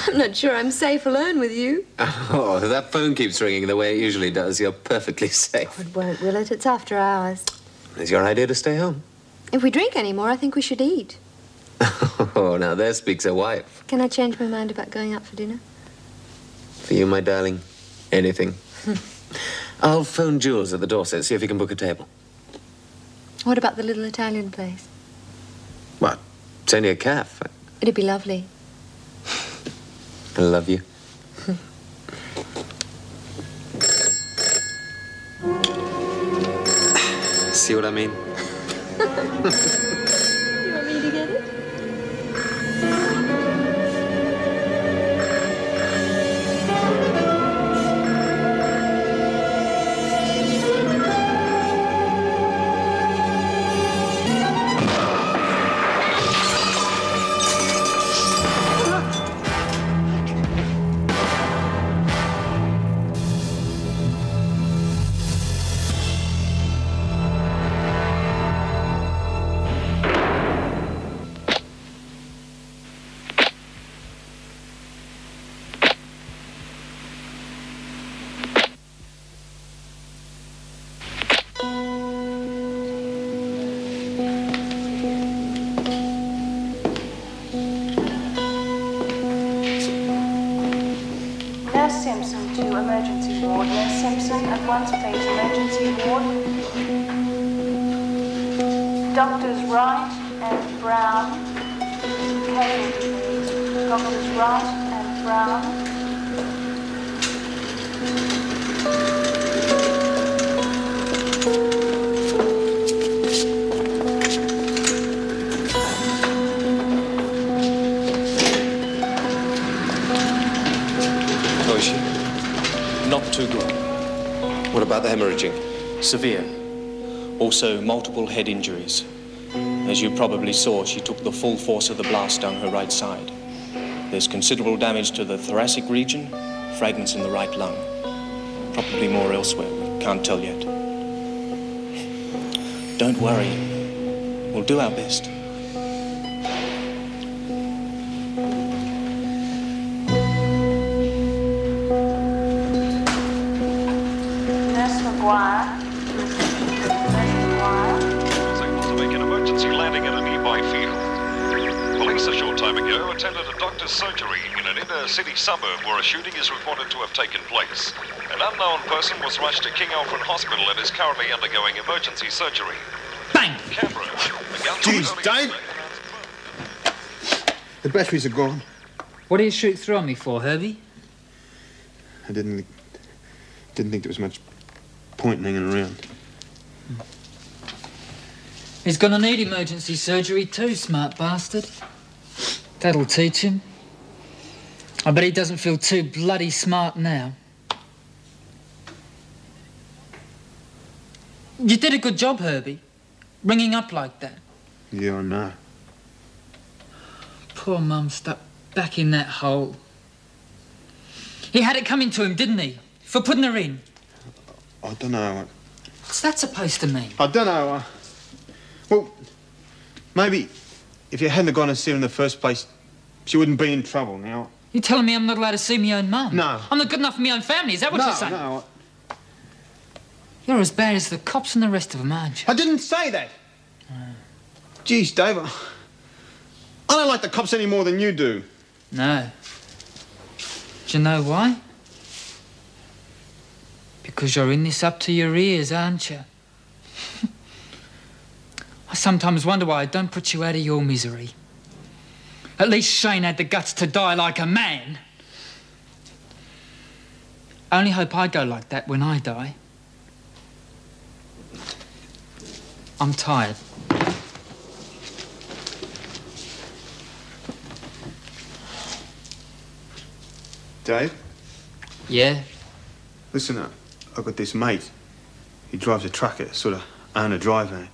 I'm not sure I'm safe alone with you. Oh, that phone keeps ringing the way it usually does. You're perfectly safe. Oh, it won't, will it? It's after hours. Is your idea to stay home? If we drink any more, I think we should eat. Oh, now there speaks a wife. Can I change my mind about going out for dinner? For you, my darling, anything. I'll phone Jules at the Dorset, see if he can book a table. What about the little Italian place? What? It's only a cafe. It'd be lovely. I love you. See what I mean? You want me to get it? Nurse Simpson to emergency ward. Nurse Simpson at once, please. Emergency ward. Doctors Wright and Brown. Casualty, please. Doctors Wright and Brown. How is she? Not too good. What about the hemorrhaging? Severe. Also multiple head injuries. As you probably saw, she took the full force of the blast down her right side. There's considerable damage to the thoracic region, fragments in the right lung. Probably more elsewhere, we can't tell yet. Don't worry. We'll do our best. Nurse McGuire. Nurse McGuire. Was able to make an emergency landing at a nearby field. Police a short time ago attended a doctor's surgery in an inner-city suburb where a shooting is reported to have taken place. An unknown person was rushed to King Alfred Hospital and is currently undergoing emergency surgery. Bang! Canberra. Jeez, Dave! The batteries are gone. What do you shoot through on me for, Herbie? I didn't think there was much point in hanging around. He's gonna need emergency surgery too, smart bastard. That'll teach him. I bet he doesn't feel too bloody smart now. You did a good job, Herbie. Ringing up like that. Yeah, I know. Poor Mum stuck back in that hole. He had it coming to him, didn't he? For putting her in. I don't know. What's that supposed to mean? I don't know. Well, maybe if you hadn't gone to see her in the first place, she wouldn't be in trouble now. You telling me I'm not allowed to see my own mum? No. I'm not good enough for my own family, is that what you're saying? No, You're as bad as the cops and the rest of them, aren't you? I didn't say that. Jeez, Dave, I don't like the cops any more than you do. No. Do you know why? Because you're in this up to your ears, aren't you? I sometimes wonder why I don't put you out of your misery. At least Shane had the guts to die like a man. I only hope I go like that when I die. I'm tired. Dave? Yeah? Listen, I've got this mate. He drives a truck at sort of owner-driver.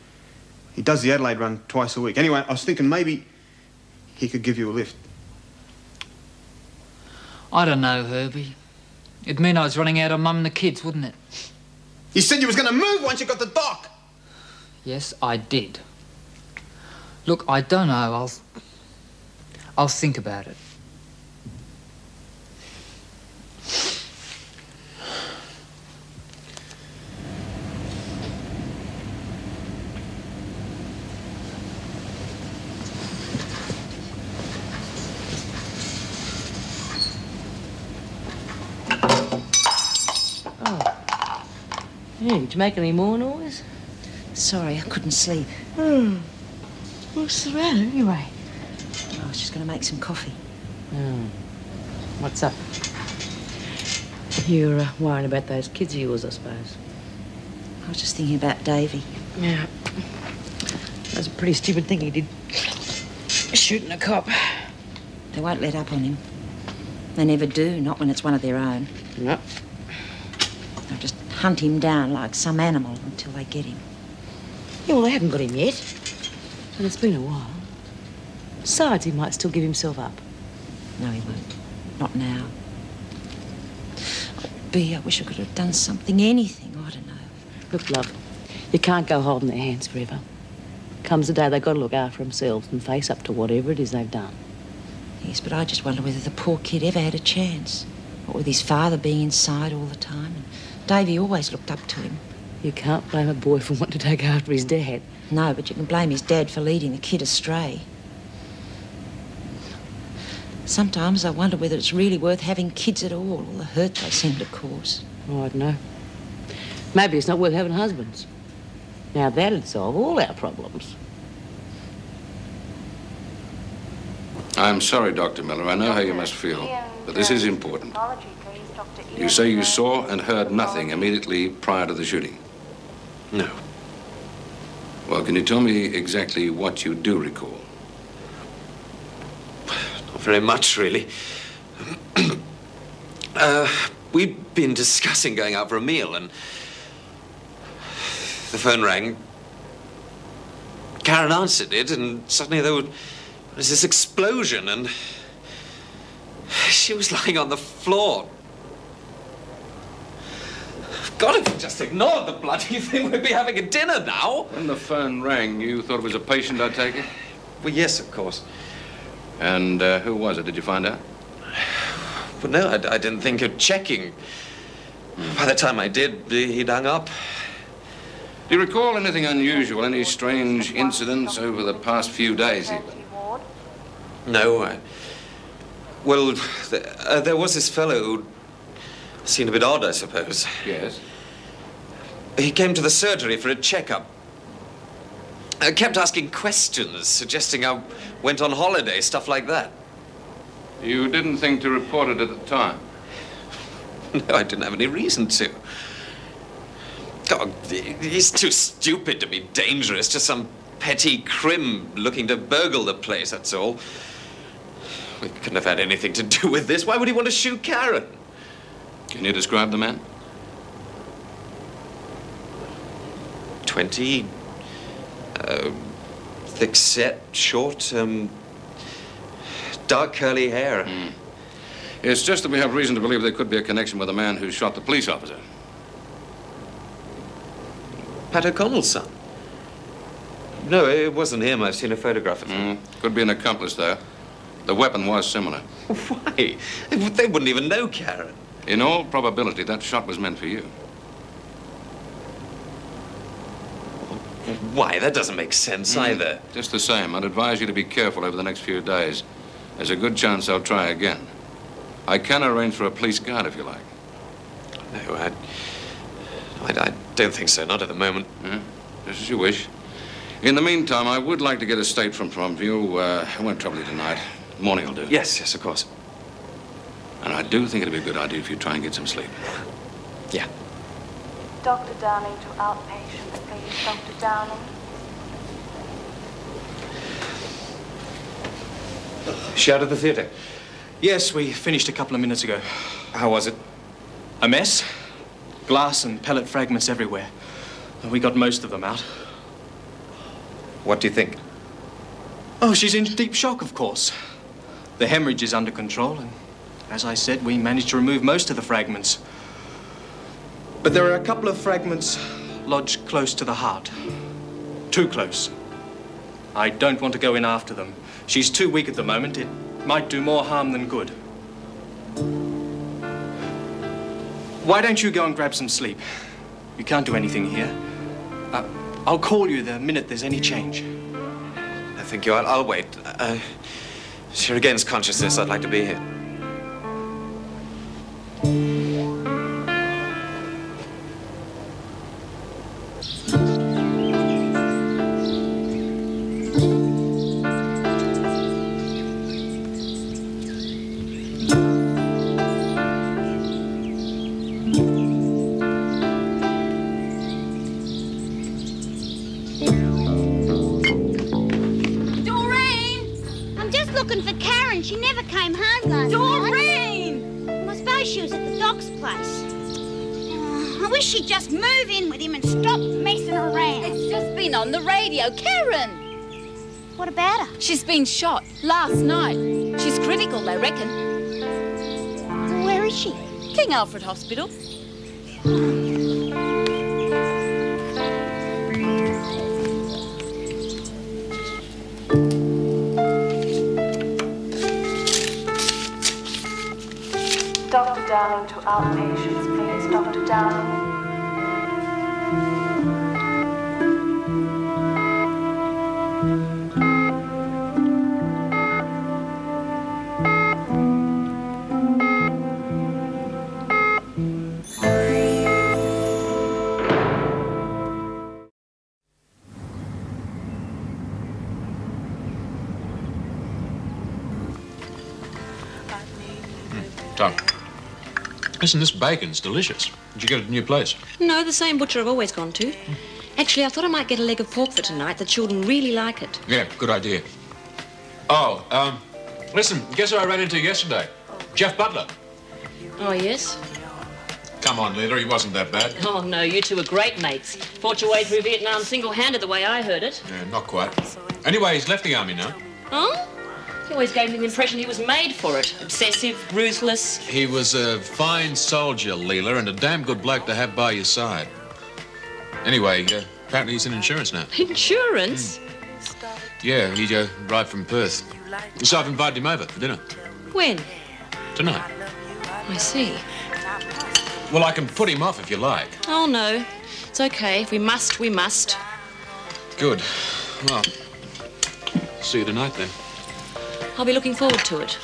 He does the Adelaide run twice a week. Anyway, I was thinking maybe he could give you a lift. I don't know, Herbie. It'd mean I was running out on Mum and the kids, wouldn't it? You said you was going to move once you got the dock. Yes, I did. Look, I don't know. I'll think about it. Yeah, did you make any more noise? Sorry, I couldn't sleep. What's the matter, anyway? I was just going to make some coffee. What's up? You're worrying about those kids of yours, I suppose. I was just thinking about Davy. Yeah. That's a pretty stupid thing he did. Shooting a cop. They won't let up on him. They never do, not when it's one of their own. No. They'll just hunt him down like some animal until they get him. Yeah, well, they haven't got him yet. And it's been a while. Besides, he might still give himself up. No, he won't. Not now. Oh, Bea, I wish I could have done something, anything, I don't know. Look, love, you can't go holding their hands forever. Comes the day they've got to look after themselves and face up to whatever it is they've done. Yes, but I just wonder whether the poor kid ever had a chance. What with his father being inside all the time. And Davy always looked up to him. You can't blame a boy for wanting to take after his dad. No, but you can blame his dad for leading the kid astray. Sometimes I wonder whether it's really worth having kids at all the hurt they seem to cause. Oh, I don't know. Maybe it's not worth having husbands. Now, that'd solve all our problems. I'm sorry, Dr. Miller. I know how you must feel, but this is important. You say you saw and heard nothing immediately prior to the shooting? No. Well, can you tell me exactly what you do recall? Not very much, really. We'd been discussing going out for a meal, and the phone rang. Karen answered it, and suddenly there was this explosion, and she was lying on the floor. God, if we just ignored the bloody thing, we'd be having a dinner now. When the phone rang, you thought it was a patient, I take it? Well, yes, of course. And who was it? Did you find out? Well, no, I didn't think of checking. By the time I did, he'd hung up. Do you recall anything unusual, any strange incidents over the past few days, even? No. Well, there was this fellow who seemed a bit odd, I suppose. Yes? He came to the surgery for a checkup. Kept asking questions, suggesting I went on holiday, stuff like that. You didn't think to report it at the time? No, I didn't have any reason to. God, he's too stupid to be dangerous. Just some petty crim looking to burgle the place, that's all. We couldn't have had anything to do with this. Why would he want to shoot Karen? Can you describe the man? 20, thick-set, short, dark curly hair. It's just that we have reason to believe there could be a connection with the man who shot the police officer. Pat O'Connell's son? No, it wasn't him. I've seen a photograph of him. Could be an accomplice, though. The weapon was similar. Why? They wouldn't even know Karen. In all probability, that shot was meant for you. Why? That doesn't make sense either. Just the same, I'd advise you to be careful over the next few days. There's a good chance I'll try again. I can arrange for a police guard if you like. No, I don't think so, not at the moment. Just as you wish. In the meantime, I would like to get a statement from you. I won't trouble you tonight. Morning will do. Yes, of course. And I do think it'd be a good idea if you try and get some sleep. Yeah. Dr. Downing to outpatient, please. Dr. Downing. Is she out of the theatre? Yes, we finished a couple of minutes ago. How was it? A mess. Glass and pellet fragments everywhere. We got most of them out. What do you think? Oh, she's in deep shock, of course. The hemorrhage is under control, and as I said, we managed to remove most of the fragments. But there are a couple of fragments lodged close to the heart. Too close. I don't want to go in after them. She's too weak at the moment. It might do more harm than good. Why don't you go and grab some sleep? You can't do anything here. I'll call you the minute there's any change. No, thank you. I'll wait. If she regains consciousness, I'd like to be here. looking for Karen. She never came home last night. Doreen! Well, I suppose she was at the doc's place. I wish she'd just move in with him and stop messing around. It's just been on the radio. Karen! What about her? She's been shot last night. She's critical, they reckon. Where is she? King Alfred Hospital. Dr. Downing to outpatients, please. Dr. Downing. Tom. Listen, this bacon's delicious. Did you get it at a new place? No, the same butcher I've always gone to. Actually, I thought I might get a leg of pork for tonight. The children really like it. Yeah, good idea. Oh, listen, guess who I ran into yesterday? Jeff Butler. Oh, yes? Come on, Leela, he wasn't that bad. Oh, no, you two are great mates. Fought your way through Vietnam single-handed the way I heard it. Yeah, not quite. Anyway, he's left the army now. Oh? He always gave me the impression he was made for it. Obsessive, ruthless. He was a fine soldier, Leela, and a damn good bloke to have by your side. Anyway, apparently he's in insurance now. Insurance? Yeah, he arrived from Perth. So I've invited him over for dinner. When? Tonight. I see. Well, I can put him off if you like. Oh, no. It's okay. If we must, we must. Good. Well, see you tonight, then. I'll be looking forward to it.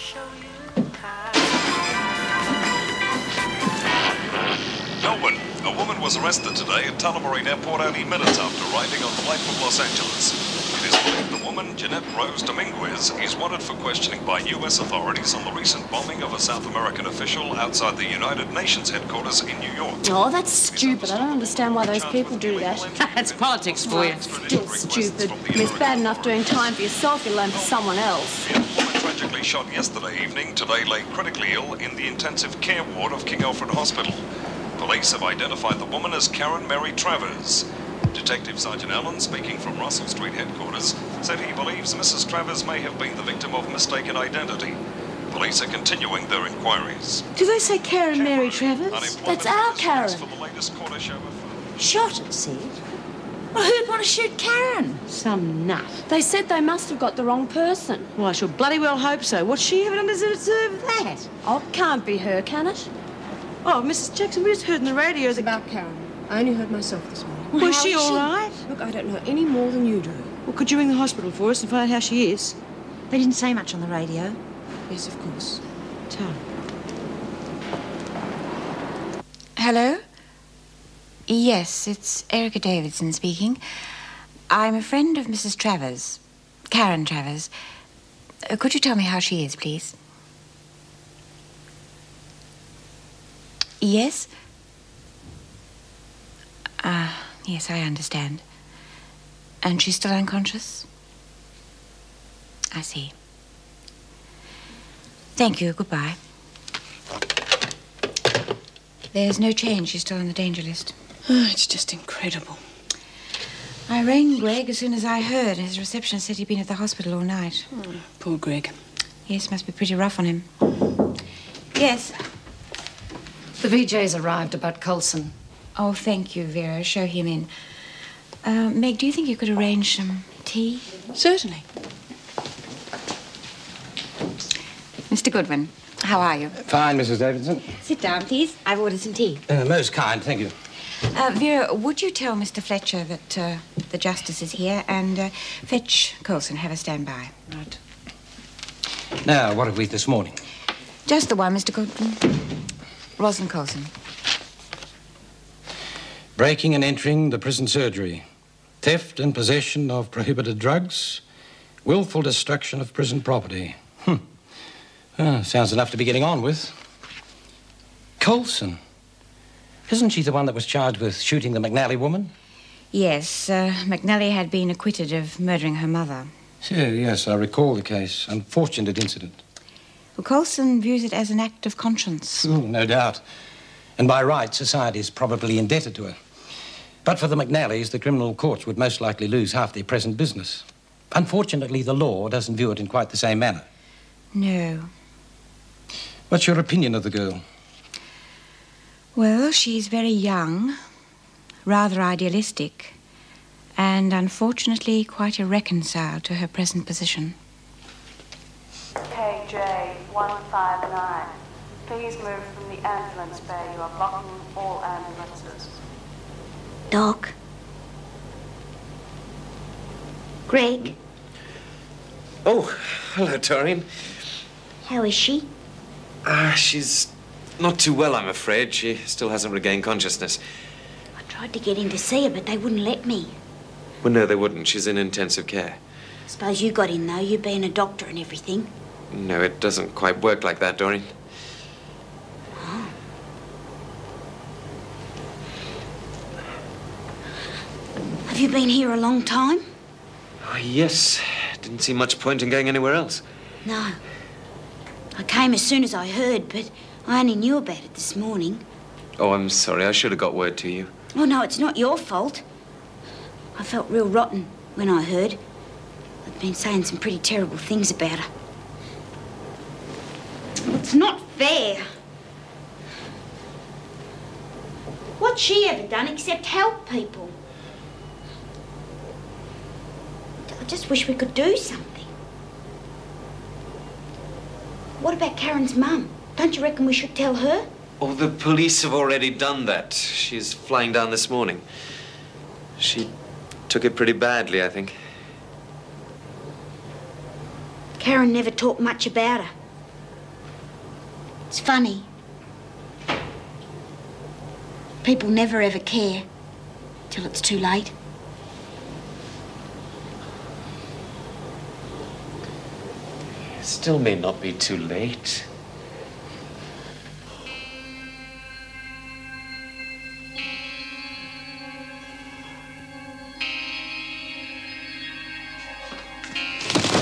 Melbourne. A woman was arrested today at Tullamarine Airport only minutes after arriving on the flight from Los Angeles. It is believed the woman, Jeanette Rose Dominguez, is wanted for questioning by U.S. authorities on the recent bombing of a South American official outside the United Nations headquarters in New York. Oh, that's stupid. I don't understand why those people do that. It's politics for you. Still stupid. I mean, it's bad enough doing time for yourself, let alone for someone else. The woman tragically shot yesterday evening, today lay critically ill in the intensive care ward of King Alfred Hospital. Police have identified the woman as Karen Mary Travers. Detective Sergeant Allen, speaking from Russell Street headquarters, said he believes Mrs. Travers may have been the victim of mistaken identity. Police are continuing their inquiries. Do they say Karen Mary Travers? That's our Karen. For the latest quarter show of... Shot, it said. Well, who'd want to shoot Karen? Some nut. They said they must have got the wrong person. Well, I should bloody well hope so. What's she ever done to deserve that? Oh, it can't be her, can it? Oh, Mrs. Jackson, we just heard on the radio that... About Karen. I only heard myself this morning. Well, was she all right? Look, I don't know any more than you do. Well, could you ring the hospital for us and find out how she is? They didn't say much on the radio. Yes, of course. Tell. Hello? Yes, it's Erica Davidson speaking. I'm a friend of Mrs. Travers, Karen Travers. Could you tell me how she is, please? Yes? Yes, I understand. And she's still unconscious? I see. Thank you. Goodbye. There's no change. She's still on the danger list. Oh, it's just incredible. I rang Greg as soon as I heard. His receptionist said he'd been at the hospital all night. Oh, poor Greg. Yes, must be pretty rough on him. Yes. The VJ's arrived about Coulson. Oh, thank you, Vera. Show him in. Meg, do you think you could arrange some tea? Certainly. Mr. Goodwin, how are you? Fine, Mrs. Davidson. Sit down, please. I've ordered some tea. Most kind, thank you. Vera, would you tell Mr. Fletcher that the justice is here and fetch Coulson, have a standby? Right. Now, what have we this morning? Just the one, Mr. Goodwin. Rosalind Coulson. Breaking and entering the prison surgery, theft and possession of prohibited drugs, willful destruction of prison property. Sounds enough to be getting on with. Coulson. Isn't she the one that was charged with shooting the McNally woman? Yes, McNally had been acquitted of murdering her mother. Sure, yes, I recall the case. Unfortunate incident. Well, Coulson views it as an act of conscience. No doubt. And by right, society is probably indebted to her. But for the McNallys, the criminal courts would most likely lose half their present business. Unfortunately, the law doesn't view it in quite the same manner. No. What's your opinion of the girl? Well, she's very young, rather idealistic, and unfortunately quite irreconciled to her present position. KJ159. Please move from the ambulance bay. You are blocking all ambulances. Doc? Greg? Oh, hello, Doreen. How is she? She's not too well, I'm afraid. She still hasn't regained consciousness. I tried to get in to see her, but they wouldn't let me. Well, no, they wouldn't. She's in intensive care. Suppose you got in, though, you being a doctor and everything. No, it doesn't quite work like that, Doreen. Oh. Have you been here a long time? Oh, yes. Didn't see much point in going anywhere else. No. I came as soon as I heard, but I only knew about it this morning. Oh, I'm sorry. I should have got word to you. Oh, no, it's not your fault. I felt real rotten when I heard. I've been saying some pretty terrible things about her. It's not fair. What's she ever done except help people? I just wish we could do something. What about Karen's mum? Don't you reckon we should tell her? Oh, the police have already done that. She's flying down this morning. She took it pretty badly, I think. Karen never talked much about her. It's funny. People never ever care till it's too late. Still may not be too late.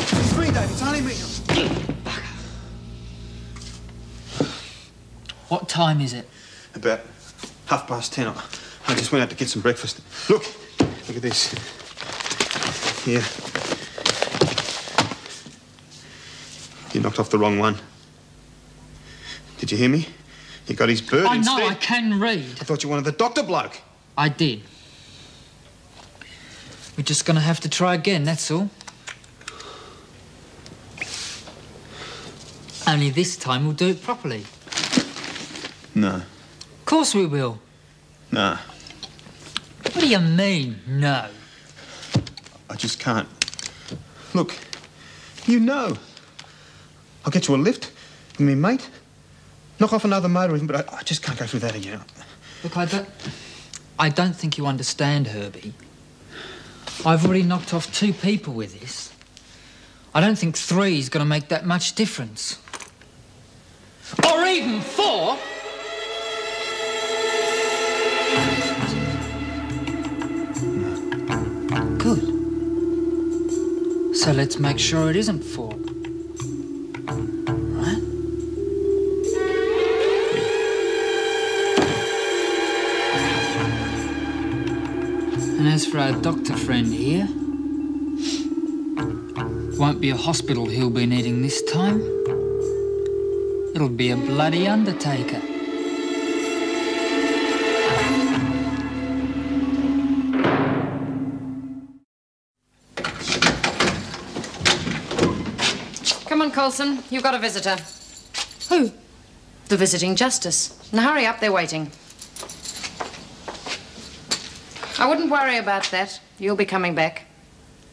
It's me, Dave. It's only me. What time is it? About 10:30. I just went out to get some breakfast. Look at this. Here. You knocked off the wrong one. Did you hear me? You got his bird instead. I know, I can read. I thought you wanted the doctor bloke. I did. We're just gonna have to try again, that's all. Only this time we'll do it properly. No. Of course we will. No. What do you mean, no? I just can't. Look, you know. I'll get you a lift, you mean, mate. Knock off another motor even, but I just can't go through that again. Look, I don't think you understand, Herbie. I've already knocked off 2 people with this. I don't think 3 is going to make that much difference. Or even 4! Good. So let's make sure it isn't 4. Right? And as for our doctor friend here, won't be a hospital he'll be needing this time. It'll be a bloody undertaker. Come on, Coulson. You've got a visitor. Who? The visiting justice. Now hurry up, they're waiting. I wouldn't worry about that. You'll be coming back.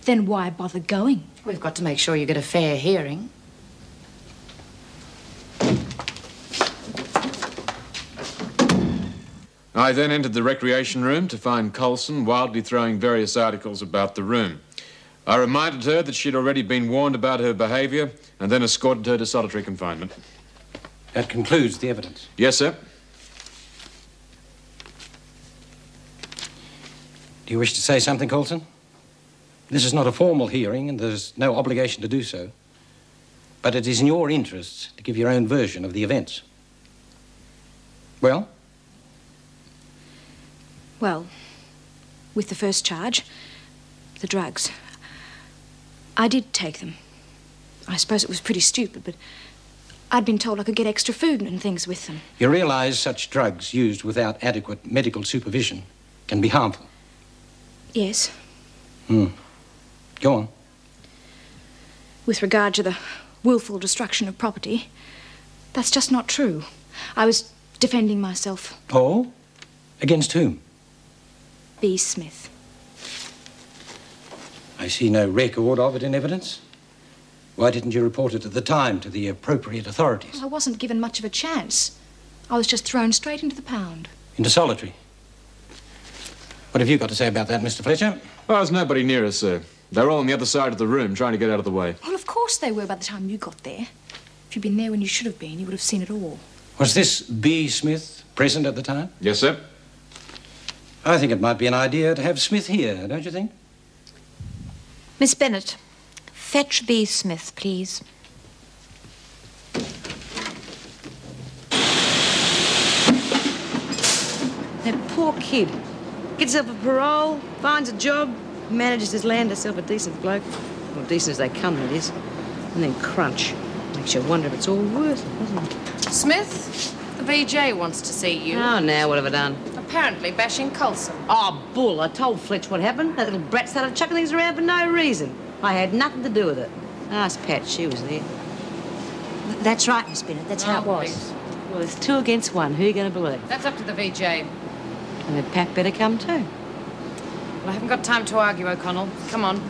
Then why bother going? We've got to make sure you get a fair hearing. I then entered the recreation room to find Coulson wildly throwing various articles about the room. I reminded her that she'd already been warned about her behaviour and then escorted her to solitary confinement. That concludes the evidence. Yes, sir. Do you wish to say something, Coulson? This is not a formal hearing, and there's no obligation to do so. But it is in your interests to give your own version of the events. Well? Well, with the first charge, the drugs. I did take them. I suppose it was pretty stupid, but I'd been told I could get extra food and things with them. You realize such drugs used without adequate medical supervision can be harmful? Yes. Go on. With regard to the willful destruction of property, that's just not true. I was defending myself. Oh? Against whom? B. Smith. I see no record of it in evidence. Why didn't you report it at the time to the appropriate authorities? Well, I wasn't given much of a chance. I was just thrown straight into the pound. Into solitary? What have you got to say about that, Mr. Fletcher? Well, there's nobody near us, sir. They're all on the other side of the room, trying to get out of the way. Well, of course they were by the time you got there. If you'd been there when you should have been, you would have seen it all. Was this B. Smith present at the time? Yes, sir. I think it might be an idea to have Smith here, don't you think? Miss Bennett, fetch B. Smith, please. That poor kid. Gets herself a parole, finds a job, manages to land herself a decent bloke. Well, decent as they come, that is. And then crunch. Makes you wonder if it's all worth it, doesn't it? Smith, the VJ wants to see you. Oh, now what have I done? Apparently bashing Coulson. Oh, bull. I told Fletch what happened. That little brat started chucking things around for no reason. I had nothing to do with it. Ask Pat, she was there. That's right, Miss Bennett. That's how it was. Please. Well, it's 2 against 1. Who are you going to believe? That's up to the VJ. And then Pat better come too. Well, I haven't got time to argue, O'Connell. Come on.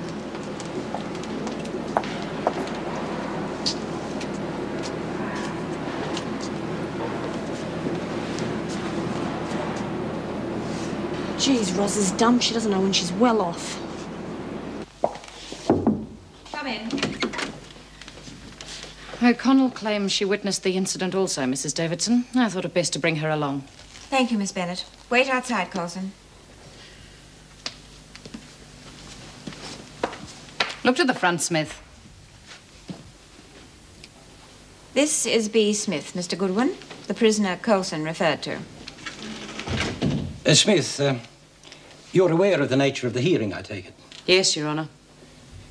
Geez, Ros is dumb. She doesn't know when she's well off. Come in. O'Connell claims she witnessed the incident also, Mrs. Davidson. I thought it best to bring her along. Thank you, Miss Bennett. Wait outside, Coulson. Look to the front, Smith. This is B. Smith, Mr. Goodwin, the prisoner Coulson referred to. Smith, you're aware of the nature of the hearing, I take it? Yes, Your Honour.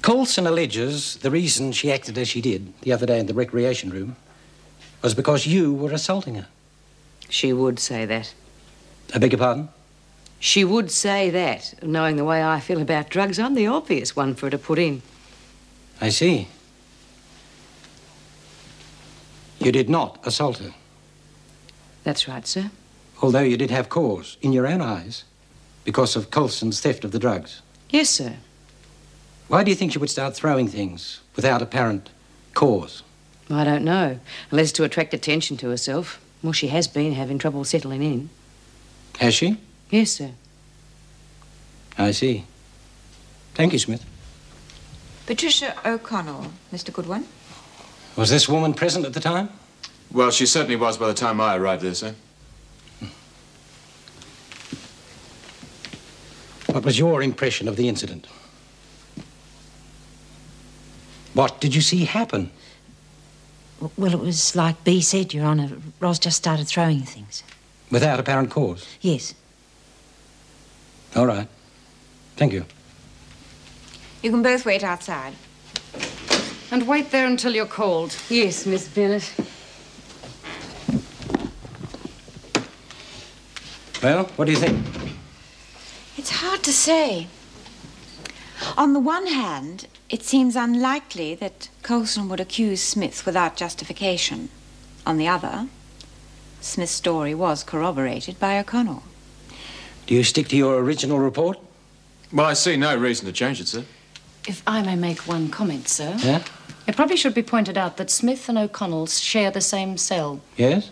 Coulson alleges the reason she acted as she did the other day in the recreation room was because you were assaulting her. She would say that. I beg your pardon? She would say that. Knowing the way I feel about drugs, I'm the obvious one for her to put in. I see. You did not assault her. That's right, sir. Although you did have cause, in your own eyes, because of Coulson's theft of the drugs. Yes, sir. Why do you think she would start throwing things without apparent cause? I don't know. Unless to attract attention to herself. Well, she has been having trouble settling in. Has she? Yes, sir. I see. Thank you, Smith. Patricia O'Connell, Mr. Goodwin. Was this woman present at the time? Well, she certainly was by the time I arrived there, sir. What was your impression of the incident? What did you see happen? Well, it was like B said, Your Honour. Ros just started throwing things. Without apparent cause? Yes. All right. Thank you. You can both wait outside. And wait there until you're called. Yes, Miss Bennett. Well, what do you think? It's hard to say. On the one hand, it seems unlikely that Coulson would accuse Smith without justification. On the other, Smith's story was corroborated by O'Connell. Do you stick to your original report? Well, I see no reason to change it, sir. If I may make one comment, sir. Yeah? It probably should be pointed out that Smith and O'Connell share the same cell. Yes?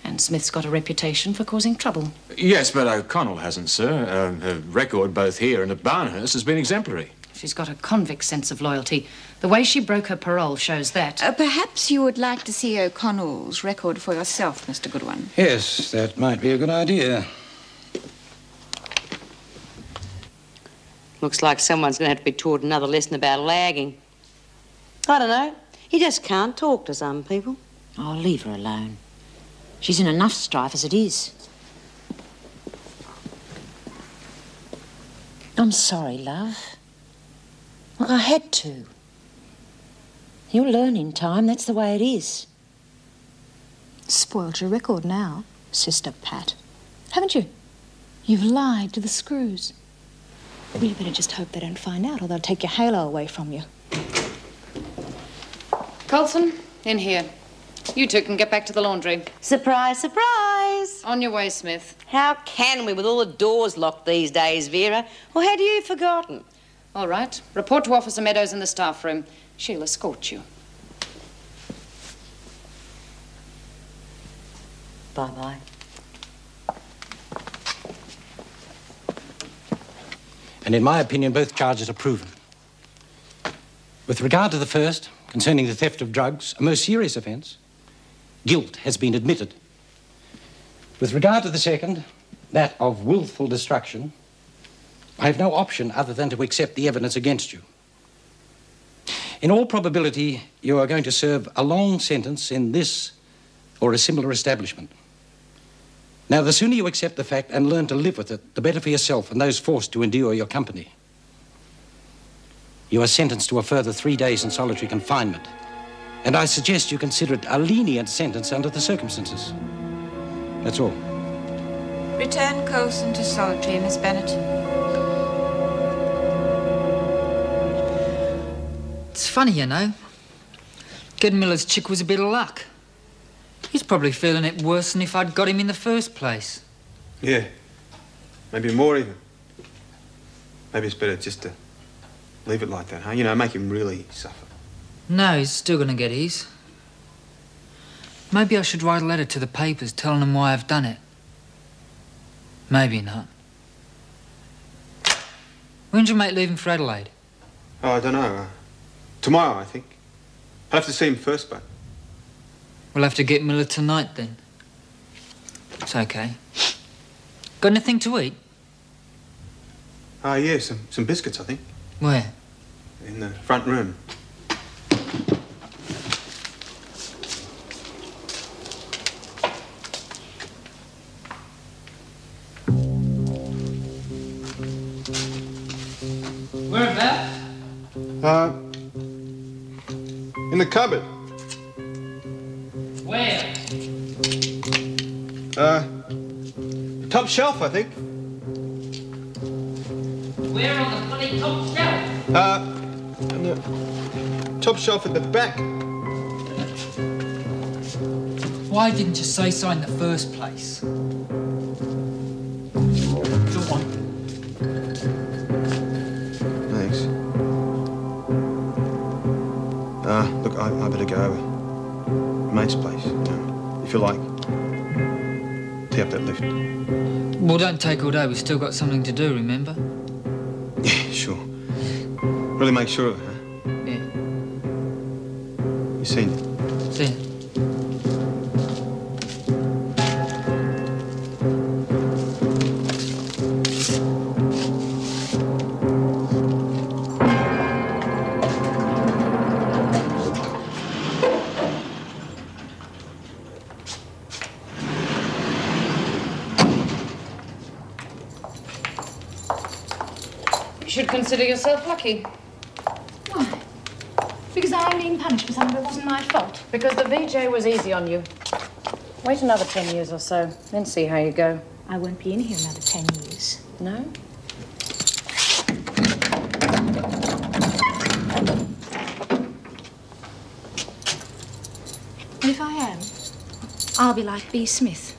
And Smith's got a reputation for causing trouble. Yes, but O'Connell hasn't, sir. Her record both here and at Barnhurst has been exemplary. She's got a convict sense of loyalty. The way she broke her parole shows that. Perhaps you would like to see O'Connell's record for yourself, Mr. Goodwin. Yes, that might be a good idea. Looks like someone's going to have to be taught another lesson about lagging. I don't know. You just can't talk to some people. Oh, leave her alone. She's in enough strife as it is. I'm sorry, love. Look, I had to. You'll learn in time. That's the way it is. Spoiled your record now, Sister Pat. Haven't you? You've lied to the screws. Well, you better just hope they don't find out or they'll take your halo away from you. Coulson, in here. You two can get back to the laundry. Surprise, surprise. On your way, Smith. How can we with all the doors locked these days, Vera? Or had you forgotten? All right. Report to Officer Meadows in the staff room. She'll escort you. Bye-bye. And in my opinion, both charges are proven. With regard to the first, concerning the theft of drugs, a most serious offence, guilt has been admitted. With regard to the second, that of willful destruction, I have no option other than to accept the evidence against you. In all probability, you are going to serve a long sentence in this or a similar establishment. Now, the sooner you accept the fact and learn to live with it, the better for yourself and those forced to endure your company. You are sentenced to a further 3 days in solitary confinement, and I suggest you consider it a lenient sentence under the circumstances. That's all. Return Coulson to solitary, Miss Bennett. It's funny, you know. Getting Miller's chick was a bit of luck. He's probably feeling it worse than if I'd got him in the first place. Yeah. Maybe more even. Maybe it's better just to leave it like that, huh? You know, make him really suffer. No, he's still going to get his. Maybe I should write a letter to the papers telling them why I've done it. Maybe not. When's your mate leaving for Adelaide? Oh, I don't know. Tomorrow, I think. I'll have to see him first, but... We'll have to get Miller tonight, then. It's okay. Got anything to eat? Yeah, some biscuits, I think. Where? In the front room. Whereabouts? In the cupboard. Where? Top shelf, I think. Where on the bloody top shelf? On the top shelf at the back. Why didn't you say so in the first place? Go on. Thanks. Look, I better go over. Mate's place, you know, if you like. Tee up that lift. Well, don't take all day. We've still got something to do, remember? Yeah, sure. Really make sure of it, huh? Yeah. You seen it? See ya. You should consider yourself lucky. Why? Because I am being punished for something that wasn't my fault. Because the VJ was easy on you. Wait another 10 years or so, then see how you go. I won't be in here another 10 years. No? And if I am, I'll be like B. Smith.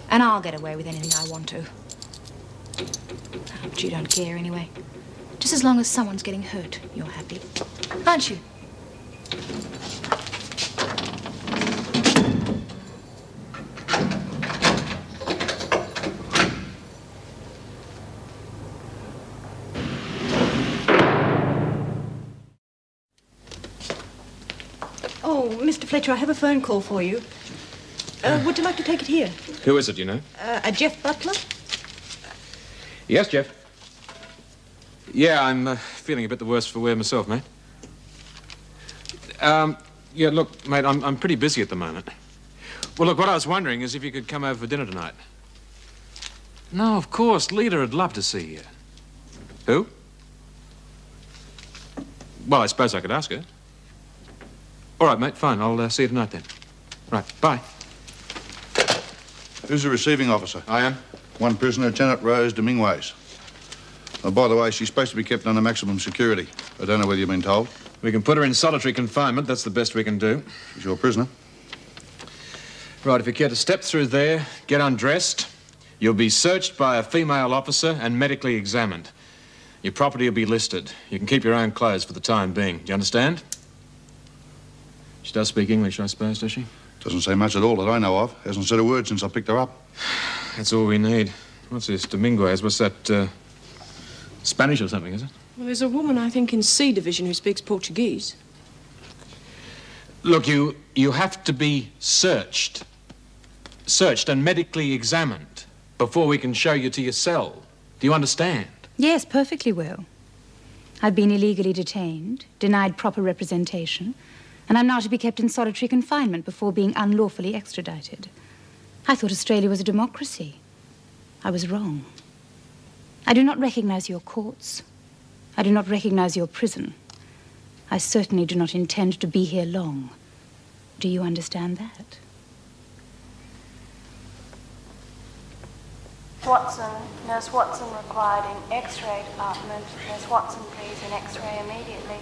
And I'll get away with anything I want to. But you don't care anyway. Just as long as someone's getting hurt, you're happy. Aren't you? Oh, Mr. Fletcher, I have a phone call for you. Would you like to take it here? Who is it, you know? A Jeff Butler? Yes, Jeff. Yeah, I'm feeling a bit the worse for wear myself, mate. Yeah, look, mate, I'm pretty busy at the moment. Well, look, what I was wondering is if you could come over for dinner tonight. No, of course. Lita would love to see you. Who? Well, I suppose I could ask her. All right, mate, fine. I'll see you tonight then. Right, bye. Who's the receiving officer? I am. One prisoner, Janet Rose Dominguez. Oh, by the way, she's supposed to be kept under maximum security. I don't know whether you've been told. We can put her in solitary confinement. That's the best we can do. She's your prisoner. Right, if you care to step through there, get undressed, you'll be searched by a female officer and medically examined. Your property will be listed. You can keep your own clothes for the time being. Do you understand? She does speak English, I suppose, does she? Doesn't say much at all that I know of. Hasn't said a word since I picked her up. That's all we need. What's this, Dominguez? What's that, Spanish or something, is it? Well, there's a woman, I think, in C Division who speaks Portuguese. Look, you have to be searched. Searched and medically examined before we can show you to your cell. Do you understand? Yes, perfectly well. I've been illegally detained, denied proper representation, and I'm now to be kept in solitary confinement before being unlawfully extradited. I thought Australia was a democracy. I was wrong. I do not recognize your courts. I do not recognize your prison. I certainly do not intend to be here long. Do you understand that? Watson, Nurse Watson required in X-ray department. Nurse Watson, please, in X-ray immediately.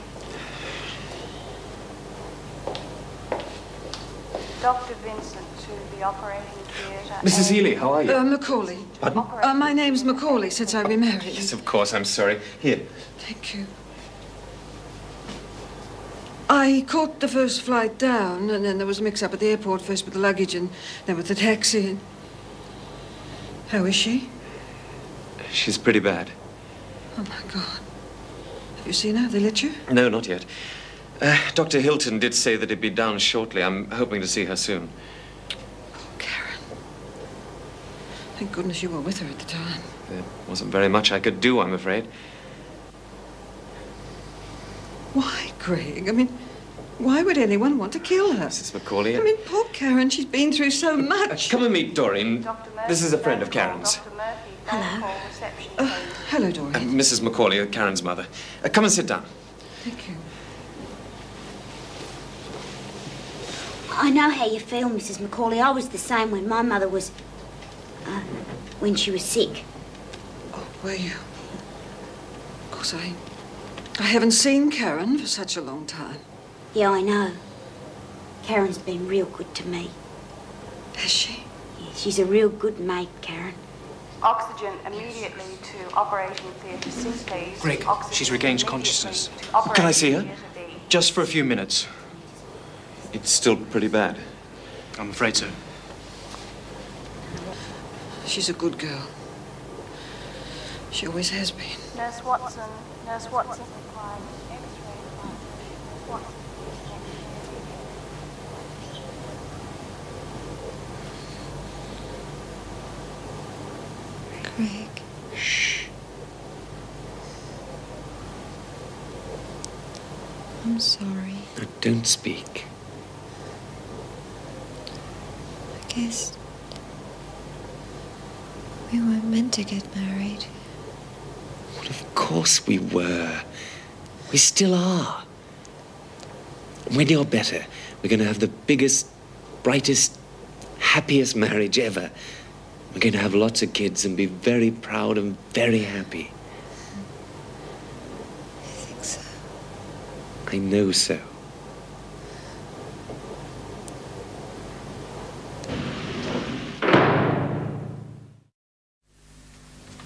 Dr. Vincent to the operating theatre. Mrs. Healy, how are you? Macaulay. Pardon? My name's Macaulay, since I remarried. Yes, of course, I'm sorry. Here. Thank you. I caught the first flight down, and then there was a mix-up at the airport, first with the luggage and then with the taxi. How is she? She's pretty bad. Oh, my God. Have you seen her? Have they let you? No, not yet. Dr. Hilton did say that he'd be down shortly. I'm hoping to see her soon. Oh, Karen. Thank goodness you were with her at the time. There wasn't very much I could do, I'm afraid. Why, Greg? I mean, why would anyone want to kill her? Mrs. Macaulay. I mean, poor Karen, she's been through so much. Come and meet Doreen. This is a friend of Karen's. Hello. Hello, Doreen. Mrs. Macaulay, Karen's mother. Come and sit down. Thank you. I know how you feel, Mrs. Macaulay. I was the same when my mother was... when she was sick. Oh, were you? Of course, I haven't seen Karen for such a long time. Yeah, I know. Karen's been real good to me. Has she? Yeah, she's a real good mate, Karen. Oxygen immediately to operating theatre C, please. Greg, Oxygen she's regained consciousness. Can I see her? Just for a few minutes. It's still pretty bad. I'm afraid so. She's a good girl. She always has been. Nurse Watson required X-ray department. Watson. Greg. Shh. I'm sorry. No, don't speak. I guess we weren't meant to get married. Well, of course we were. We still are. When you're better, we're going to have the biggest, brightest, happiest marriage ever. We're going to have lots of kids and be very proud and very happy. I think so. I know so.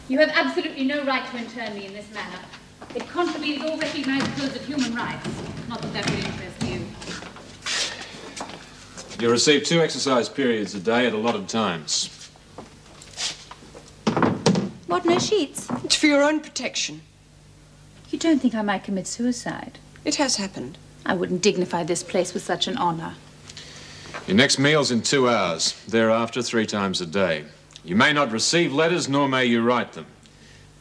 You have absolutely no right to intern me in this manner. It contravenes all recognized codes of human rights. Not that that would interest you. You receive 2 exercise periods a day at allotted times. What, no sheets? It's for your own protection. You don't think I might commit suicide? It has happened. I wouldn't dignify this place with such an honor. Your next meal's in 2 hours. Thereafter, 3 times a day. You may not receive letters, nor may you write them.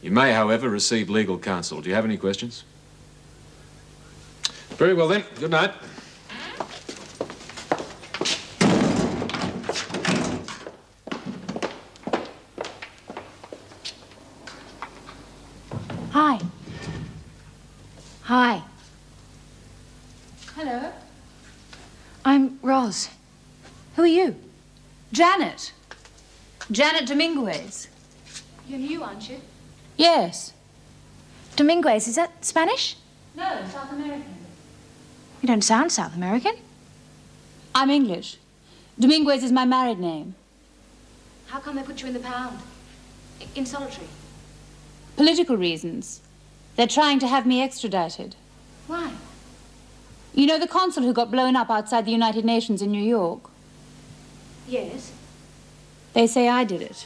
You may, however, receive legal counsel. Do you have any questions? Very well, then. Good night. Hi. Hi. Hello. I'm Ros. Who are you? Janet. Janet Dominguez. You're new, aren't you? Yes. Dominguez, is that Spanish? No, South American. You don't sound South American. I'm English. Dominguez is my married name. How come they put you in the pound? In solitary? Political reasons. They're trying to have me extradited. Why? You know the consul who got blown up outside the United Nations in New York? Yes. They say I did it.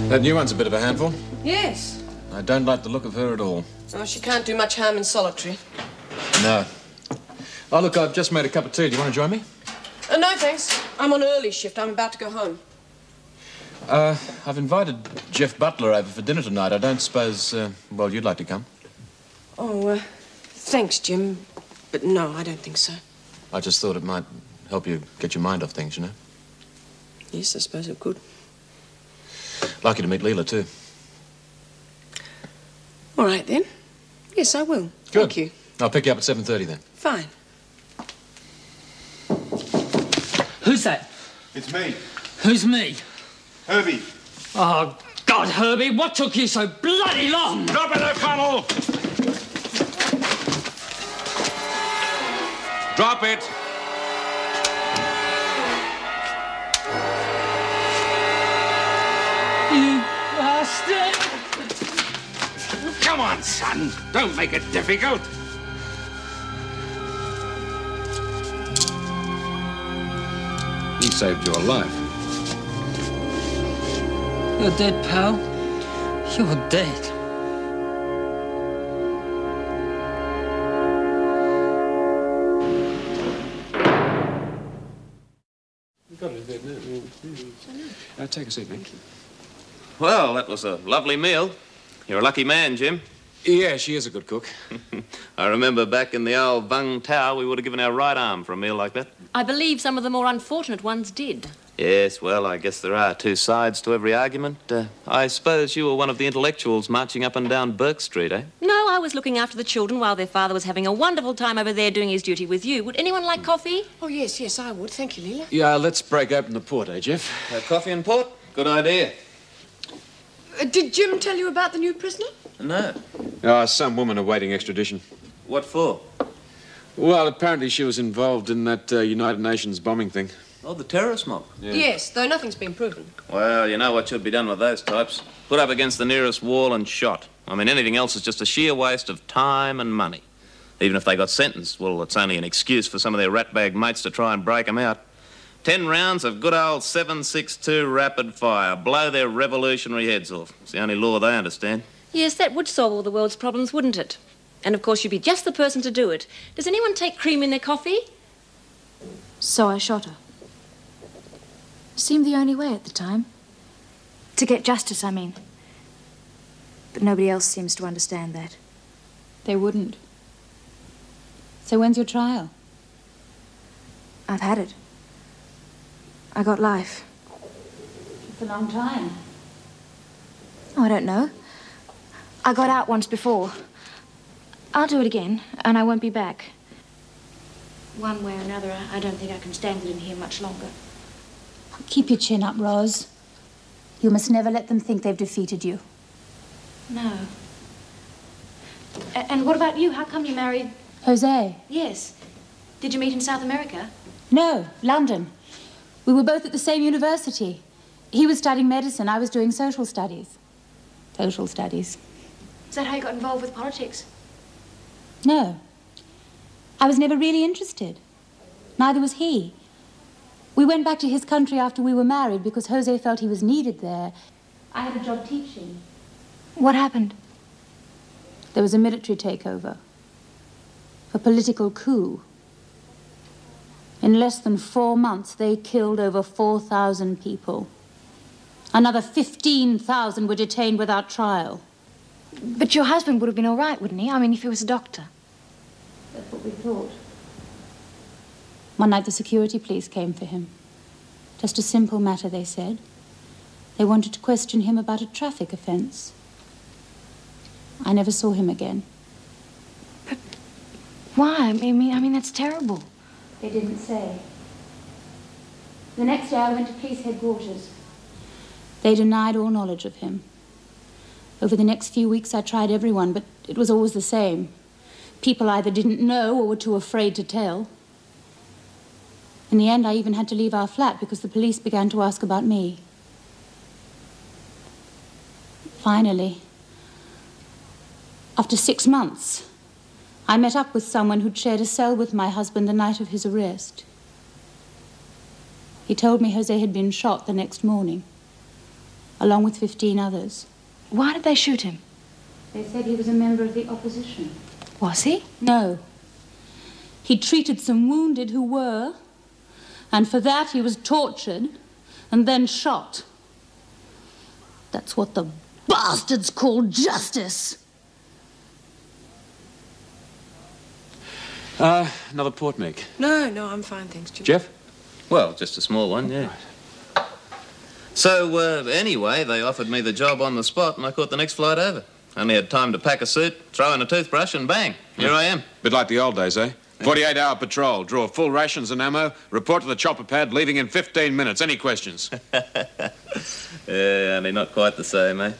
That new one's a bit of a handful. Yes. I don't like the look of her at all. Oh, she can't do much harm in solitary. No. Oh, look, I've just made a cup of tea. Do you want to join me? No, thanks. I'm on early shift. I'm about to go home. I've invited Jeff Butler over for dinner tonight. I don't suppose, well, you'd like to come? Oh, thanks, Jim. But no, I don't think so. I just thought it might help you get your mind off things, you know? Yes, I suppose it could. Like you to meet Leela, too. All right, then. Yes, I will. Good. Thank you. I'll pick you up at 7:30 then. Fine. Who's that? It's me, Who's me? Herbie. Oh, God, Herbie, what took you so bloody long? Drop it there, Connell! Drop it! You bastard! Come on, son. Don't make it difficult. He saved your life. You're dead, pal. You're dead. Take a seat, mate. Well, that was a lovely meal. You're a lucky man, Jim. Yeah, she is a good cook. I remember back in the old Vung Tower, we would have given our right arm for a meal like that. I believe some of the more unfortunate ones did. Yes, well, I guess there are two sides to every argument. I suppose you were one of the intellectuals marching up and down Burke Street, eh? No, I was looking after the children while their father was having a wonderful time over there doing his duty with you. Would anyone like coffee? Oh, yes, yes, I would. Thank you, Leela. Yeah, let's break open the port, eh, Jeff? Coffee and port? Good idea. Did Jim tell you about the new prisoner? No. Some woman awaiting extradition. What for? Well, apparently she was involved in that United Nations bombing thing. Oh, the terrorist mob? Yeah. Yes, though nothing's been proven. Well, you know what should be done with those types? Put up against the nearest wall and shot. I mean, anything else is just a sheer waste of time and money. Even if they got sentenced, well, it's only an excuse for some of their ratbag mates to try and break them out. 10 rounds of good old 7.62 rapid fire. Blow their revolutionary heads off. It's the only law they understand. Yes, that would solve all the world's problems, wouldn't it? And, of course, you'd be just the person to do it. Does anyone take cream in their coffee? So I shot her. Seemed the only way at the time. To get justice, I mean. But nobody else seems to understand that. They wouldn't. So when's your trial? I've had it. I got life. It's a long time. Oh, I don't know. I got out once before. I'll do it again, and I won't be back. One way or another, I don't think I can stand it in here much longer. Keep your chin up, Ros. You must never let them think they've defeated you. No. And what about you? How come you married... Jose? Yes. Did you meet in South America? No, London. We were both at the same university. He was studying medicine, I was doing social studies. Social studies. Is that how you got involved with politics? No. I was never really interested. Neither was he. We went back to his country after we were married because Jose felt he was needed there. I had a job teaching. What happened? There was a military takeover. A political coup. In less than 4 months, they killed over 4,000 people. Another 15,000 were detained without trial. But your husband would have been all right, wouldn't he? I mean, if he was a doctor. That's what we thought. One night, the security police came for him. Just a simple matter, they said. They wanted to question him about a traffic offense. I never saw him again. But why? I mean, that's terrible. They didn't say. The next day, I went to police headquarters. They denied all knowledge of him. Over the next few weeks, I tried everyone, but it was always the same. People either didn't know or were too afraid to tell. In the end, I even had to leave our flat because the police began to ask about me. Finally, after 6 months, I met up with someone who'd shared a cell with my husband the night of his arrest. He told me Jose had been shot the next morning, along with 15 others. Why did they shoot him? They said he was a member of the opposition. Was he? No. He treated some wounded who were, and for that he was tortured and then shot. That's what the bastards call justice. Another port, Meg. No, I'm fine, thanks, Jim. Jeff? Well, just a small one, yeah. So, anyway, they offered me the job on the spot and I caught the next flight over. Only had time to pack a suit, throw in a toothbrush and bang, here I am. Bit like the old days, eh? 48-hour patrol, draw full rations and ammo, report to the chopper pad, leaving in 15 minutes. Any questions? Yeah, only not quite the same, eh?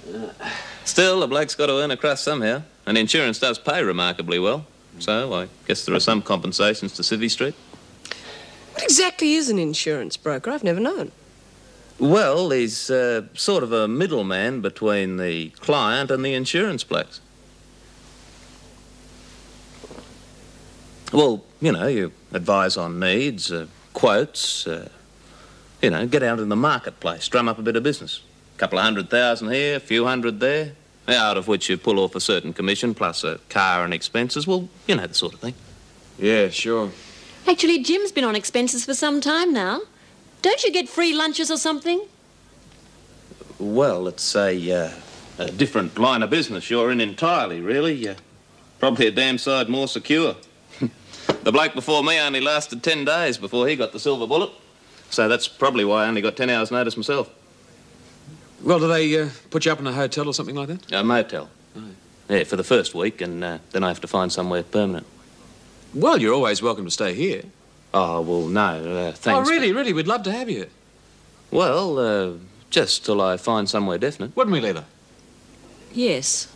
Still, a bloke's got to earn a crust somehow, and insurance does pay remarkably well. So, I guess there are some compensations to Civvy Street. What exactly is an insurance broker? I've never known. Well, he's sort of a middleman between the client and the insurance place. Well, you know, you advise on needs, quotes, you know, get out in the marketplace, drum up a bit of business. A couple of 100,000 here, a few hundred there, out of which you pull off a certain commission plus a car and expenses. Well, you know the sort of thing. Yeah, sure. Actually, Jim's been on expenses for some time now. Don't you get free lunches or something? Well, it's a different line of business you're in entirely, really. Probably a damn side more secure. The bloke before me only lasted 10 days before he got the silver bullet. So that's probably why I only got 10 hours' notice myself. Well, do they put you up in a hotel or something like that? A motel. Oh. Yeah, for the first week, and then I have to find somewhere permanent. Well, you're always welcome to stay here. Oh, well, no, thanks. Oh, really, we'd love to have you. Well, just till I find somewhere definite. Wouldn't we, Leela? Yes.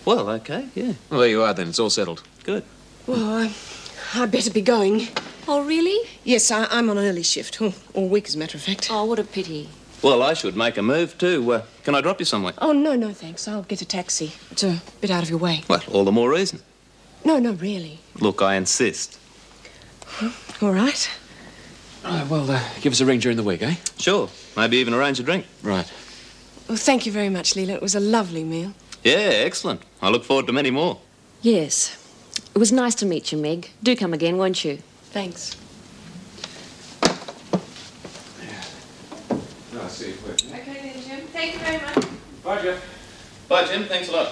Well, okay, yeah. Well, there you are then. It's all settled. Good. Well, I better be going. Oh, really? Yes, I'm on an early shift. All week, as a matter of fact. Oh, what a pity. Well, I should make a move, too. Can I drop you somewhere? Oh, no, thanks. I'll get a taxi. It's a bit out of your way. Well, all the more reason. No, really. Look, I insist. All right. Right, well, give us a ring during the week, eh? Sure. Maybe even arrange a drink. Right. Well, thank you very much, Leela. It was a lovely meal. Yeah, excellent. I look forward to many more. Yes. It was nice to meet you, Meg. Do come again, won't you? Thanks. No, I see. Okay then, Jim. Thank you very much. Bye, Jeff. Bye, Jim. Thanks a lot.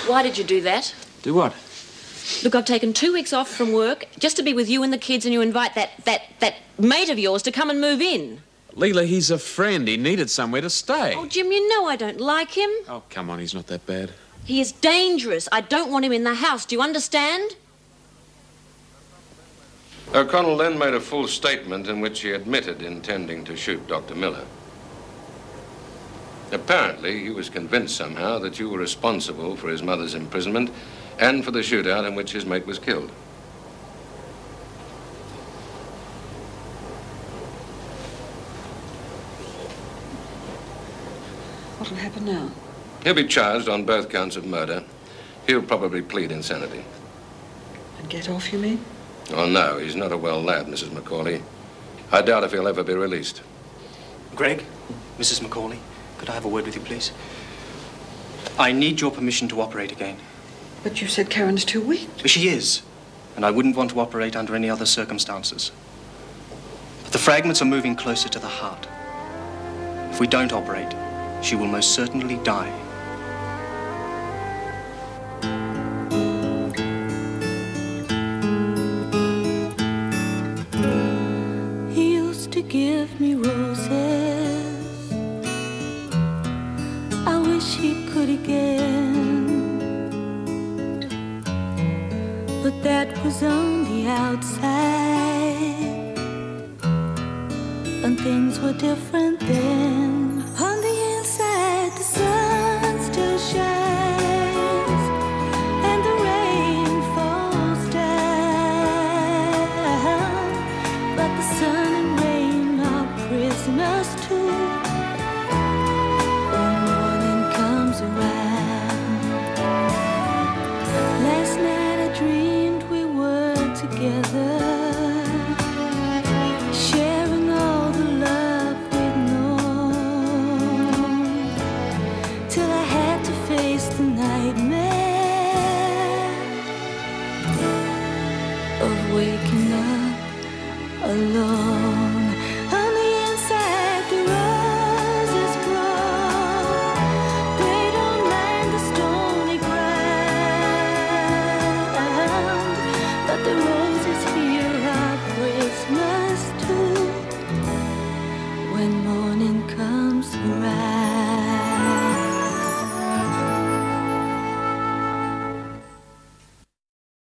Why did you do that? Do what? Look, I've taken 2 weeks off from work just to be with you and the kids, and you invite that mate of yours to come and move in. Leela, he's a friend. He needed somewhere to stay. Oh, Jim, you know I don't like him. Oh, come on, he's not that bad. He is dangerous. I don't want him in the house. Do you understand? O'Connell then made a full statement in which he admitted intending to shoot Dr. Miller. Apparently, he was convinced somehow that you were responsible for his mother's imprisonment and for the shootout in which his mate was killed. What'll happen now? He'll be charged on both counts of murder. He'll probably plead insanity. And get off, you mean? Oh, no, he's not a well lad, Mrs. Macaulay. I doubt if he'll ever be released. Greg, Mrs. Macaulay, could I have a word with you, please? I need your permission to operate again. But you said Karen's too weak. She is. and I wouldn't want to operate under any other circumstances. But the fragments are moving closer to the heart. If we don't operate, she will most certainly die. He used to give me roses. I wish he could again. But that was on the outside, and things were different then.